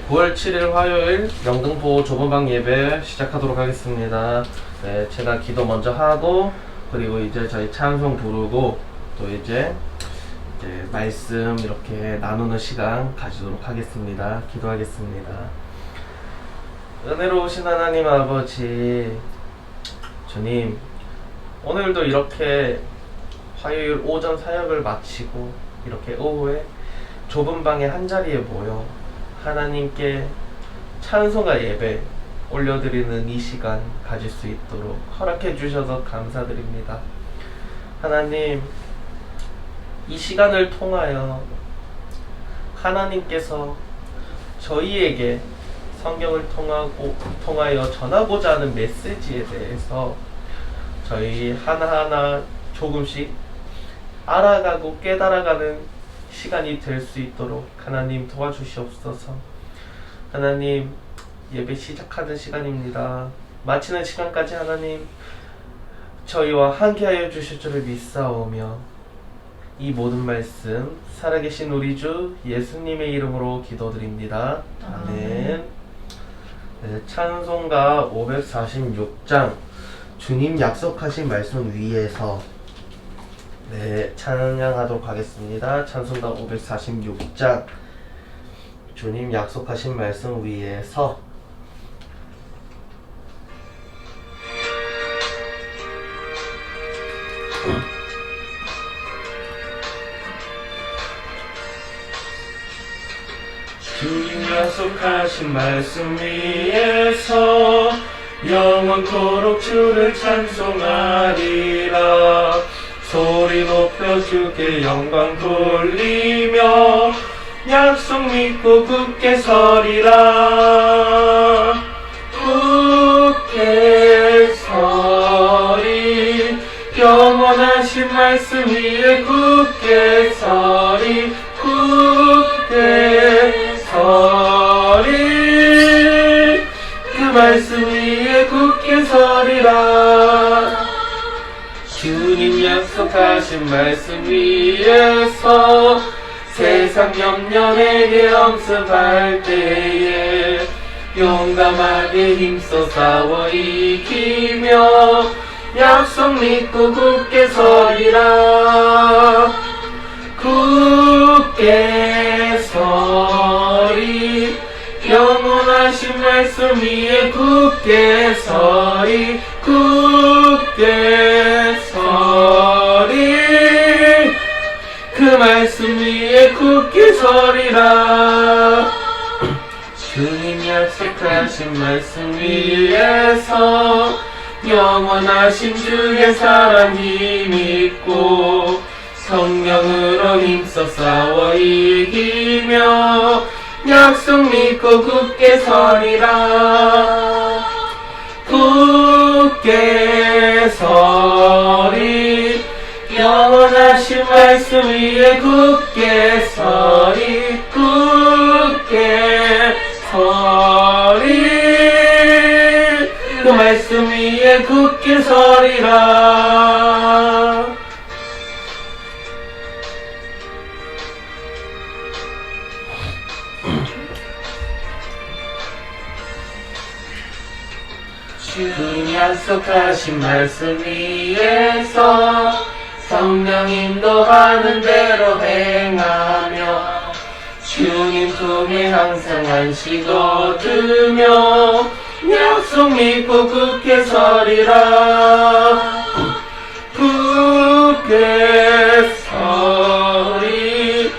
9월 7일 화요일 영등포 좁은 방 예배 시작하도록 하겠습니다. 네, 제가 기도 먼저 하고 그리고 이제 저희 찬송 부르고 또 이제 말씀 이렇게 나누는 시간 가지도록 하겠습니다. 기도하겠습니다. 은혜로우신 하나님 아버지, 주님, 오늘도 이렇게 화요일 오전 사역을 마치고 이렇게 오후에 좁은 방의 한자리에 모여 하나님께 찬송과 예배 올려드리는 이 시간 가질 수 있도록 허락해 주셔서 감사드립니다. 하나님, 이 시간을 통하여 하나님께서 저희에게 성경을 통하여 전하고자 하는 메시지에 대해서 저희 하나하나 조금씩 알아가고 깨달아가는 시간이 될 수 있도록 하나님 도와주시옵소서. 하나님, 예배 시작하는 시간입니다. 마치는 시간까지 하나님 저희와 함께하여 주실 줄을 믿사오며 이 모든 말씀 살아계신 우리 주 예수님의 이름으로 기도드립니다. 아멘. 네, 찬송가 546장 주님 약속하신 말씀 위에서 찬양하도록 하겠습니다. 찬송가 546장 주님 약속하신 말씀 위에서 주님 약속하신 말씀 위에서 영원토록 주를 찬송하리라. 소리 높여 주께 영광 돌리며 약속 믿고 굳게 서리라. 굳게 서리, 영원하신 말씀 위에 굳게 서리. 굳게 서리, 그 말씀 위에 굳게 서리라. 주님 약속하신 말씀 위에서 세상 염려에게 엄습할 때에 용감하게 힘써 싸워 이기며 약속 믿고 굳게 서리라. 굳게 서리, 영원하신 말씀 위에 굳게 서리. 굳게 서리, 그 말씀 위에 굳게 서리라. 주님 약속하신 말씀 위에서 영원하신 주의 사랑 힘있고 성령으로 힘써 싸워 이기며 약속 믿고 굳게 서리라. 굳게 서리, 영원하신 말씀 위에 굳게 서리. 굳게 서리, 그 말씀 위에 굳게 서리라. 주님 약속하신 말씀 위에서 성령 인도하는 대로 행하며 주님 품에 항상 안식 얻으며 약속 믿고 굳게 서리라. 굳게 서리,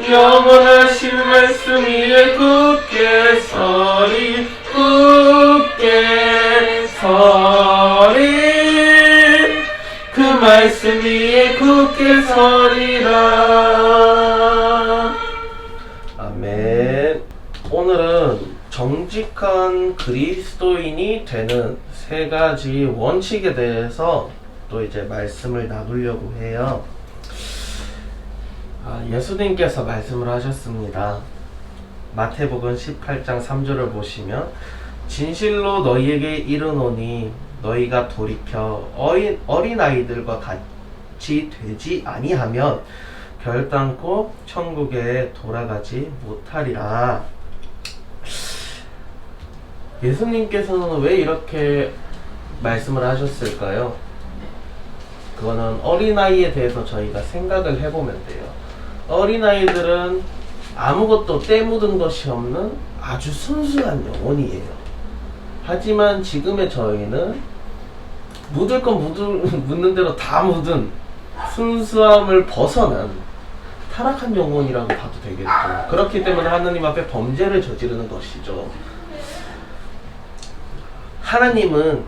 영원하신 말씀 위에 굳게 서리. 굳게 서리, 그 말씀 위에 굳게 서리라. 아멘. 오늘은 정직한 그리스도인이 되는 세 가지 원칙에 대해서 또 이제 말씀을 나누려고 해요. 예수님께서 말씀을 하셨습니다. 마태복음 18장 3절을 보시면 진실로 너희에게 이르노니 너희가 돌이켜 어린아이들과 같이 되지 아니하면 결단코 천국에 돌아가지 못하리라. 예수님께서는 왜 이렇게 말씀을 하셨을까요? 그거는 어린아이에 대해서 저희가 생각을 해보면 돼요. 어린아이들은 아무것도 때 묻은 것이 없는 아주 순수한 영혼이에요. 하지만 지금의 저희는 묻을 건 묻는 대로 다 묻은 순수함을 벗어난 타락한 영혼이라고 봐도 되겠죠. 그렇기 때문에 하나님 앞에 범죄를 저지르는 것이죠. 하나님은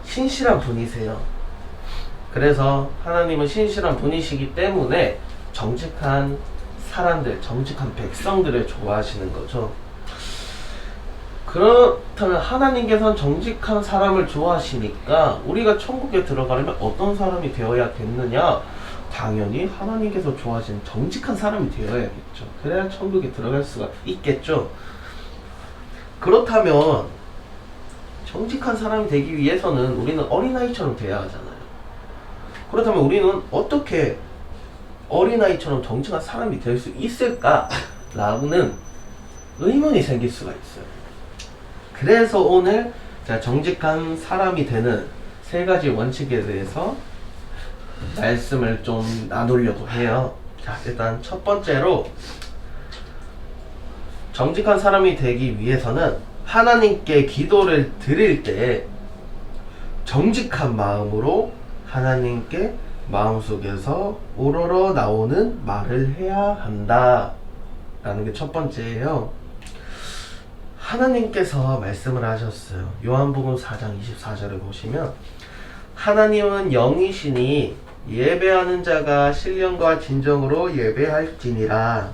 신실한 분이세요. 그래서 하나님은 신실한 분이시기 때문에 정직한 사람들, 정직한 백성들을 좋아하시는 거죠. 그렇다면 하나님께서는 정직한 사람을 좋아하시니까 우리가 천국에 들어가려면 어떤 사람이 되어야겠느냐? 당연히 하나님께서 좋아하시는 정직한 사람이 되어야겠죠. 그래야 천국에 들어갈 수가 있겠죠. 그렇다면 정직한 사람이 되기 위해서는 우리는 어린아이처럼 돼야 하잖아요. 그렇다면 우리는 어떻게 어린아이처럼 정직한 사람이 될 수 있을까라는 의문이 생길 수가 있어요. 그래서 오늘 제가 정직한 사람이 되는 세 가지 원칙에 대해서 말씀을 좀 나누려고 해요. 자, 일단 첫 번째로 정직한 사람이 되기 위해서는 하나님께 기도를 드릴 때 정직한 마음으로 하나님께 마음속에서 우러러 나오는 말을 해야 한다 라는 게 첫 번째예요. 하나님께서 말씀을 하셨어요. 요한복음 4장 24절을 보시면 하나님은 영이시니 예배하는 자가 신령과 진정으로 예배할지니라.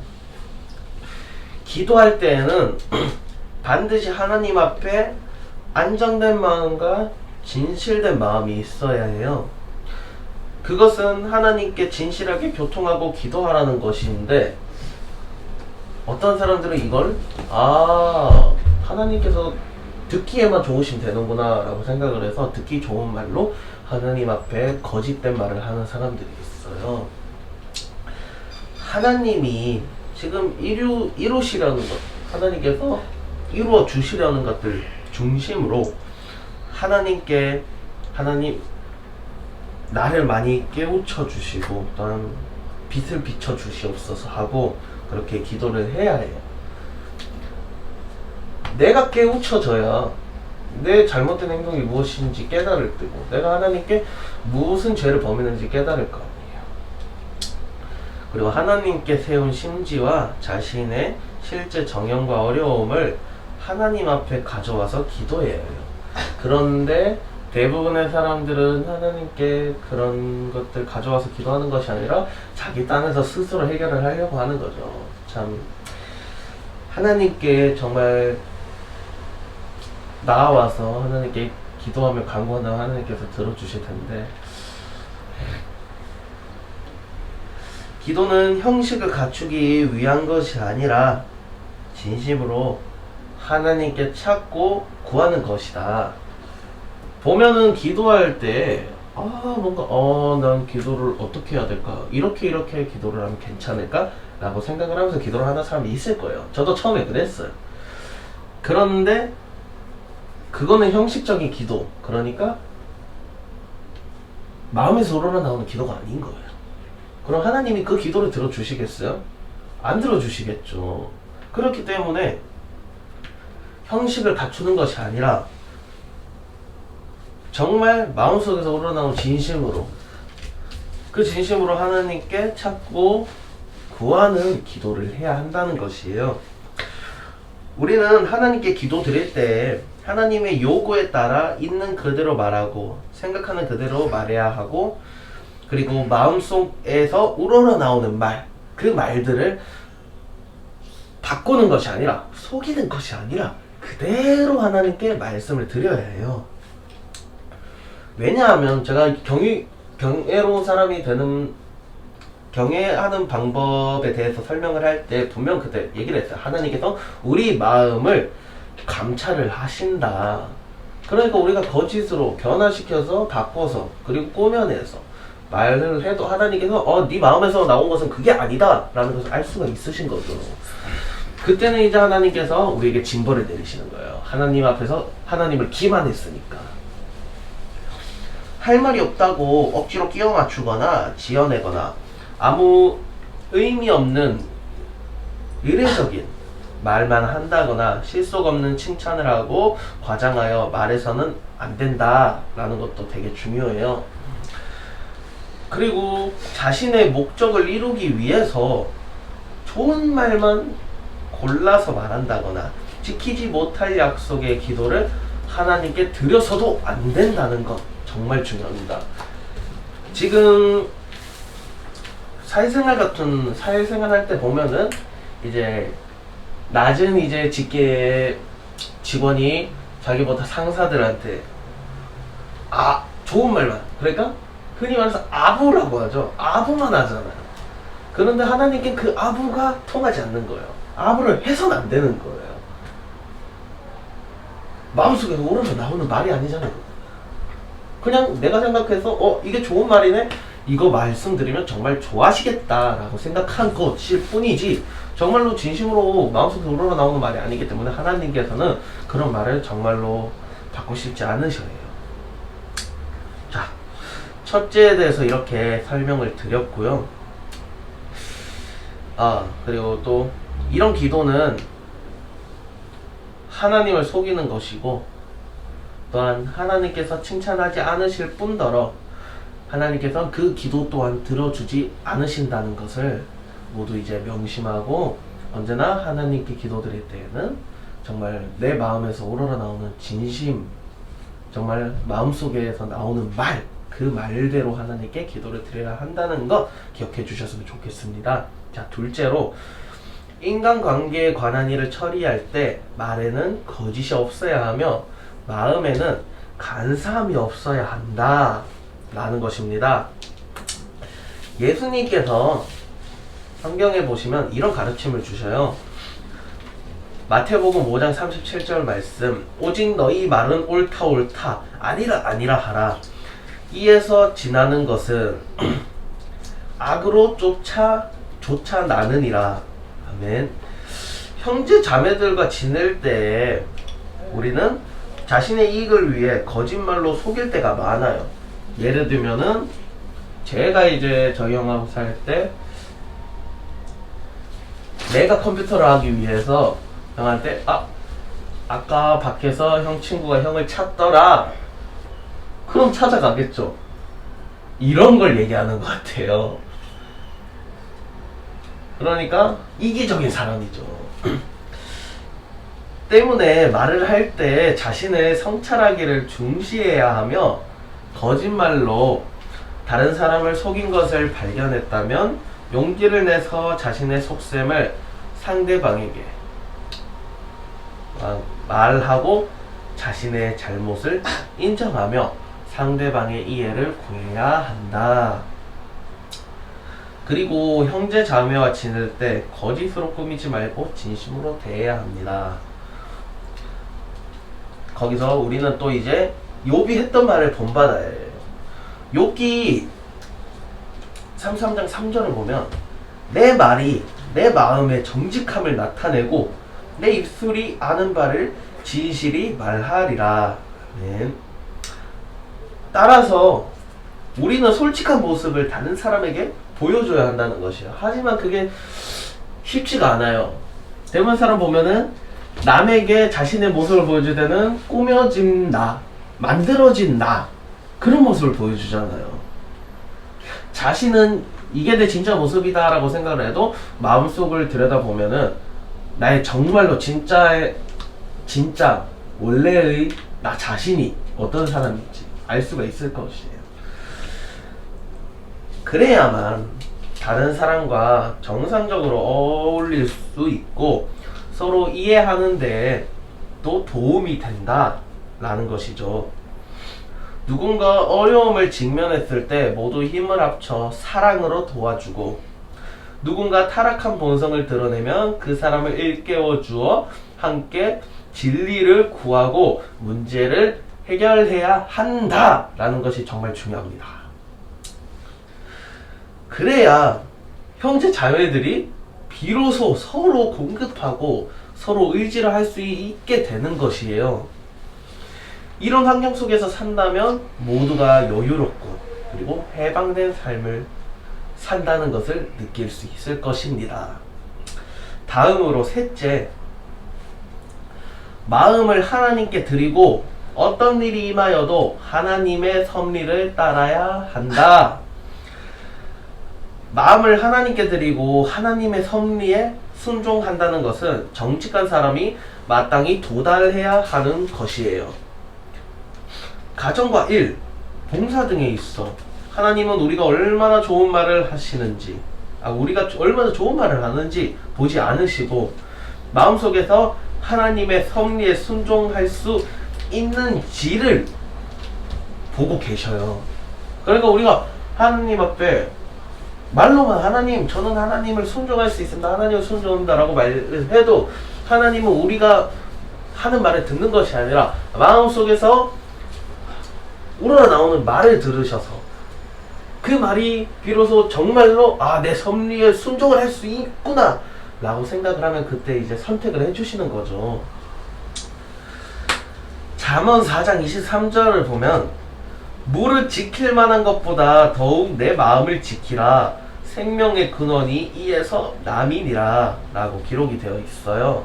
기도할 때에는 반드시 하나님 앞에 안정된 마음과 진실된 마음이 있어야 해요. 그것은 하나님께 진실하게 교통하고 기도하라는 것인데 어떤 사람들은 이걸 하나님께서 듣기에만 좋으시면 되는구나 라고 생각을 해서 듣기 좋은 말로 하나님 앞에 거짓된 말을 하는 사람들이 있어요. 하나님이 지금 이루시려는 것, 하나님께서 이루어 주시려는 것들 중심으로 하나님 나를 많이 깨우쳐 주시고 또한 빛을 비춰 주시옵소서 하고 그렇게 기도를 해야 해요. 내가 깨우쳐져야 내 잘못된 행동이 무엇인지 깨달을 때고 내가 하나님께 무슨 죄를 범했는지 깨달을 거 아니에요. 그리고 하나님께 세운 심지와 자신의 실제 정형과 어려움을 하나님 앞에 가져와서 기도해야 해요. 그런데 대부분의 사람들은 하나님께 그런 것들 가져와서 기도하는 것이 아니라 자기 딴에서 스스로 해결을 하려고 하는 거죠. 참 하나님께 정말 나와서 하나님께 기도하며 간구한다면 하나님께서 들어주실 텐데 기도는 형식을 갖추기 위한 것이 아니라 진심으로 하나님께 찾고 구하는 것이다. 보면은 기도할 때 난 기도를 어떻게 해야 될까? 이렇게 기도를 하면 괜찮을까? 라고 생각을 하면서 기도를 하는 사람이 있을 거예요. 저도 처음에 그랬어요. 그런데 그거는 형식적인 기도, 그러니까 마음에서 우러나오는 기도가 아닌 거예요. 그럼 하나님이 그 기도를 들어주시겠어요? 안 들어주시겠죠. 그렇기 때문에 형식을 갖추는 것이 아니라 정말 마음속에서 우러나온 진심으로 그 진심으로 하나님께 찾고 구하는 기도를 해야 한다는 것이에요. 우리는 하나님께 기도 드릴 때 하나님의 요구에 따라 있는 그대로 말하고 생각하는 그대로 말해야 하고 그리고 마음속에서 우러러 나오는 말, 그 말들을 바꾸는 것이 아니라 속이는 것이 아니라 그대로 하나님께 말씀을 드려야 해요. 왜냐하면 제가 경외로운 사람이 되는 경외하는 방법에 대해서 설명을 할 때 분명 그때 얘기를 했어요. 하나님께서 우리 마음을 감찰을 하신다. 그러니까 우리가 거짓으로 변화시켜서 바꿔서 그리고 꾸며내서 말을 해도 하나님께서 네 마음에서 나온 것은 그게 아니다 라는 것을 알 수가 있으신 거죠. 그때는 이제 하나님께서 우리에게 징벌을 내리시는 거예요. 하나님 앞에서 하나님을 기만했으니까. 할 말이 없다고 억지로 끼워 맞추거나 지어내거나 아무 의미 없는 의례적인 말만 한다거나 실속 없는 칭찬을 하고 과장하여 말해서는 안 된다라는 것도 되게 중요해요. 그리고 자신의 목적을 이루기 위해서 좋은 말만 골라서 말한다거나 지키지 못할 약속의 기도를 하나님께 드려서도 안 된다는 것 정말 중요합니다. 지금 사회생활 할 때 보면은 이제 낮은 이제 직계 직원이 자기보다 상사들한테 좋은 말만, 그러니까 흔히 말해서 아부라고 하죠. 아부만 하잖아요. 그런데 하나님께 그 아부가 통하지 않는 거예요. 아부를 해서는 안 되는 거예요. 마음속에서 우러러 나오는 말이 아니잖아요. 그냥 내가 생각해서 이게 좋은 말이네, 이거 말씀드리면 정말 좋아하시겠다라고 생각한 것일 뿐이지 정말로 진심으로 마음속에서 우러러 나오는 말이 아니기 때문에 하나님께서는 그런 말을 정말로 받고 싶지 않으셔요. 자, 첫째에 대해서 이렇게 설명을 드렸고요. 그리고 또 이런 기도는 하나님을 속이는 것이고, 또한 하나님께서 칭찬하지 않으실 뿐더러 하나님께서 그 기도 또한 들어주지 않으신다는 것을 모두 이제 명심하고, 언제나 하나님께 기도드릴 때에는 정말 내 마음에서 우러러 나오는 진심, 정말 마음속에서 나오는 말, 그 말대로 하나님께 기도를 드려야 한다는 것 기억해 주셨으면 좋겠습니다. 자, 둘째로 인간관계에 관한 일을 처리할 때 말에는 거짓이 없어야 하며 마음에는 간사함이 없어야 한다 라는 것입니다. 예수님께서 성경에 보시면 이런 가르침을 주셔요. 마태복음 5장 37절 말씀, 오직 너희 말은 옳다 아니라 하라. 이에서 지나는 것은 악으로 쫓아 나느니라. 아멘. 형제 자매들과 지낼 때 우리는 자신의 이익을 위해 거짓말로 속일 때가 많아요. 예를 들면은 제가 이제 저희 형하고 살 때 내가 컴퓨터를 하기 위해서 형한테 아까 밖에서 형 친구가 형을 찾더라. 그럼 찾아가겠죠. 이런 걸 얘기하는 것 같아요. 그러니까 이기적인 사람이죠. 때문에 말을 할 때 자신의 성찰하기를 중시해야 하며, 거짓말로 다른 사람을 속인 것을 발견했다면 용기를 내서 자신의 속셈을 상대방에게 말하고 자신의 잘못을 인정하며 상대방의 이해를 구해야 한다. 그리고 형제 자매와 지낼 때 거짓으로 꾸미지 말고 진심으로 대해야 합니다. 거기서 우리는 또 이제 욥이 했던 말을 본받아야 해요. 욥기 33장 3절을 보면 내 말이 내 마음의 정직함을 나타내고 내 입술이 아는 바를 진실이 말하리라. 네. 따라서 우리는 솔직한 모습을 다른 사람에게 보여줘야 한다는 것이에요. 하지만 그게 쉽지가 않아요. 대부분 사람 보면은 남에게 자신의 모습을 보여줄 때는 꾸며진 나, 만들어진 나, 그런 모습을 보여주잖아요. 자신은 이게 내 진짜 모습이다 라고 생각을 해도 마음속을 들여다보면은 나의 정말로 진짜 원래의 나 자신이 어떤 사람인지 알 수가 있을 것이에요. 그래야만 다른 사람과 정상적으로 어울릴 수 있고 서로 이해하는 데 또 도움이 된다 라는 것이죠. 누군가 어려움을 직면했을 때 모두 힘을 합쳐 사랑으로 도와주고, 누군가 타락한 본성을 드러내면 그 사람을 일깨워 주어 함께 진리를 구하고 문제를 해결해야 한다 라는 것이 정말 중요합니다. 그래야 형제 자매들이 비로소 서로 공급하고 서로 의지를 할 수 있게 되는 것이에요. 이런 환경 속에서 산다면 모두가 여유롭고 그리고 해방된 삶을 산다는 것을 느낄 수 있을 것입니다. 다음으로 셋째, 마음을 하나님께 드리고 어떤 일이 임하여도 하나님의 섭리를 따라야 한다. 마음을 하나님께 드리고 하나님의 섭리에 순종한다는 것은 정직한 사람이 마땅히 도달해야 하는 것이에요. 가정과 일, 봉사 등에 있어 하나님은 우리가 얼마나 좋은 말을 하시는지, 우리가 얼마나 좋은 말을 하는지 보지 않으시고 마음속에서 하나님의 섭리에 순종할 수 있는지를 보고 계셔요. 그러니까 우리가 하나님 앞에 말로만 하나님, 저는 하나님을 순종할 수 있습니다, 하나님을 순종한다 라고 말을 해도 하나님은 우리가 하는 말을 듣는 것이 아니라 마음속에서 우러나오는 말을 들으셔서 그 말이 비로소 정말로 내 섭리에 순종을 할 수 있구나 라고 생각을 하면 그때 이제 선택을 해주시는 거죠. 잠언 4장 23절을 보면 무릇 지킬 만한 것보다 더욱 내 마음을 지키라, 생명의 근원이 이에서 남이니라 라고 기록이 되어 있어요.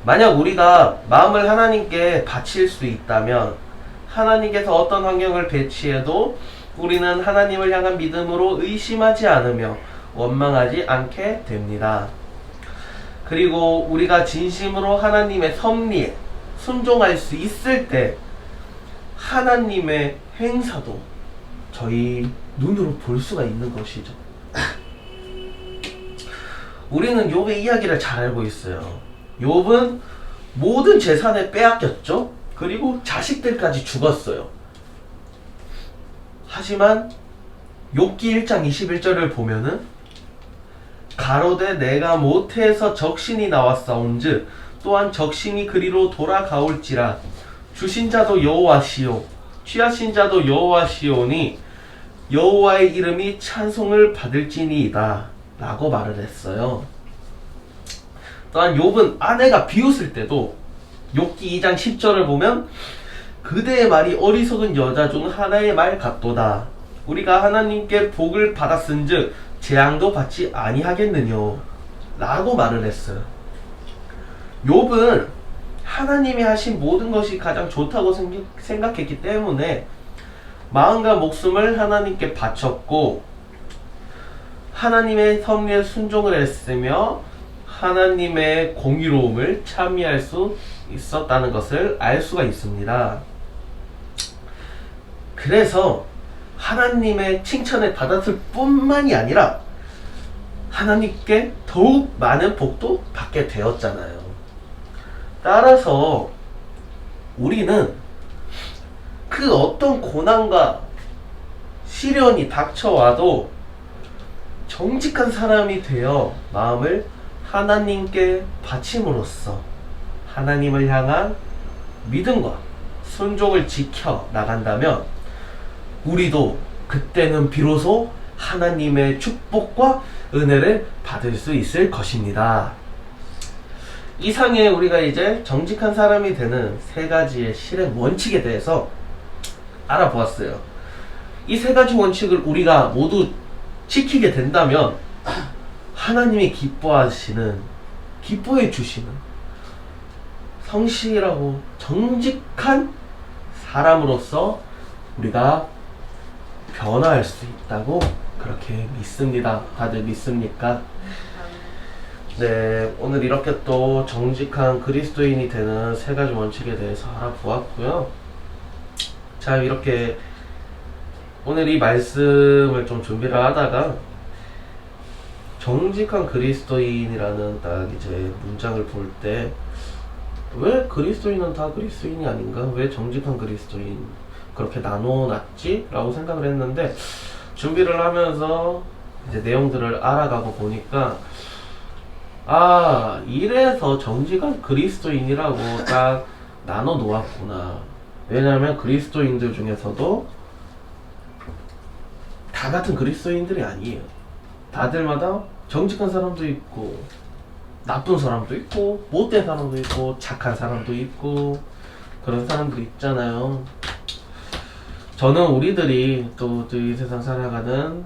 만약 우리가 마음을 하나님께 바칠 수 있다면 하나님께서 어떤 환경을 배치해도 우리는 하나님을 향한 믿음으로 의심하지 않으며 원망하지 않게 됩니다. 그리고 우리가 진심으로 하나님의 섭리에 순종할 수 있을 때 하나님의 행사도 저희 눈으로 볼 수가 있는 것이죠. 우리는 욥의 이야기를 잘 알고 있어요. 욥은 모든 재산을 빼앗겼죠. 그리고 자식들까지 죽었어요. 하지만 욥기 1장 21절을 보면은 가로되 내가 모태에서 적신이 나왔사온즉 또한 적신이 그리로 돌아가올지라, 주신 자도 여호와시요 취하신 자도 여호와시오니 여호와의 이름이 찬송을 받을지니이다 라고 말을 했어요. 또한 욥은 아내가 비웃을 때도 욥기 2장 10절을 보면 그대의 말이 어리석은 여자 중 하나의 말 같도다. 우리가 하나님께 복을 받았은즉 재앙도 받지 아니하겠느뇨 라고 말을 했어요. 욥은 하나님이 하신 모든 것이 가장 좋다고 생각했기 때문에 마음과 목숨을 하나님께 바쳤고 하나님의 섭리에 순종을 했으며 하나님의 공의로움을 참여할 수 있었다는 것을 알 수가 있습니다. 그래서 하나님의 칭찬을 받았을 뿐만이 아니라 하나님께 더욱 많은 복도 받게 되었잖아요. 따라서 우리는 그 어떤 고난과 시련이 닥쳐와도 정직한 사람이 되어 마음을 하나님께 바침으로써 하나님을 향한 믿음과 순종을 지켜 나간다면 우리도 그때는 비로소 하나님의 축복과 은혜를 받을 수 있을 것입니다. 이상에 우리가 이제 정직한 사람이 되는 세 가지의 실행 원칙에 대해서 알아보았어요. 이 세 가지 원칙을 우리가 모두 지키게 된다면 하나님이 기뻐해 주시는 성실하고 정직한 사람으로서 우리가 변화할 수 있다고 그렇게 믿습니다. 다들 믿습니까? 네, 오늘 이렇게 또 정직한 그리스도인이 되는 세 가지 원칙에 대해서 알아보았고요. 자, 이렇게 오늘 이 말씀을 좀 준비를 하다가 정직한 그리스도인이라는 딱 이제 문장을 볼 때 왜 그리스도인은 다 그리스도인이 아닌가? 왜 정직한 그리스도인 그렇게 나눠놨지? 라고 생각을 했는데 준비를 하면서 이제 내용들을 알아가고 보니까 이래서 정직한 그리스도인이라고 딱 나눠 놓았구나. 왜냐하면 그리스도인들 중에서도 다 같은 그리스도인들이 아니에요. 다들마다 정직한 사람도 있고 나쁜 사람도 있고 못된 사람도 있고 착한 사람도 있고 그런 사람들이 있잖아요. 저는 우리들이 또 이 세상 살아가는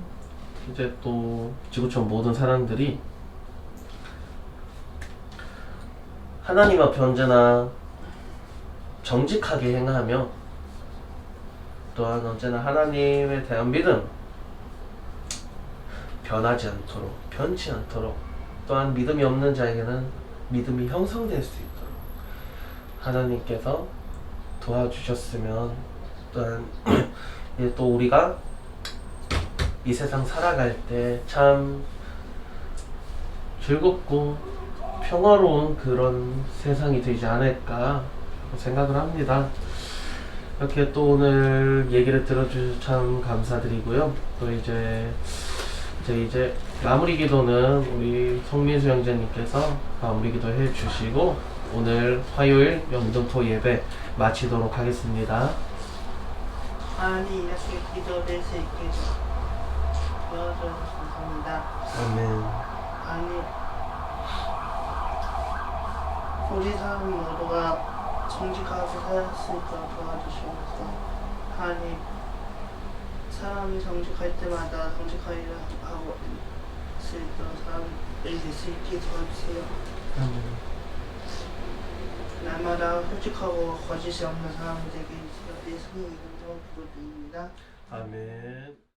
이제 또 지구촌 모든 사람들이 하나님 앞에 언제나 정직하게 행하며 또한 언제나 하나님에 대한 믿음 변하지 않도록 변치 않도록 또한 믿음이 없는 자에게는 믿음이 형성될 수 있도록 하나님께서 도와주셨으면 또한 이제 또 우리가 이 세상 살아갈 때 참 즐겁고 평화로운 그런 세상이 되지 않을까 생각을 합니다. 이렇게 또 오늘 얘기를 들어주셔서 참 감사드리고요. 또 이제 마무리 기도는 우리 송민수 형제님께서 마무리 기도 해주시고 오늘 화요일 영등포 예배 마치도록 하겠습니다. 하나님 이렇게 기도될 수 있게 도와주셔서 감사합니다. 아멘. 하나님 우리 사람 모두가 정직하게 살 수 있도록 도와주시옵소서. 하나님 사람이 정직할 때마다 정직하게 하고 수 있도록 사람들이 될 수 있게 도와주세요. 아멘. 날마다 솔직하고 거짓이 없는 사람이 되게 해주세요. 예수님 이름으로 기도드립니다. 아멘.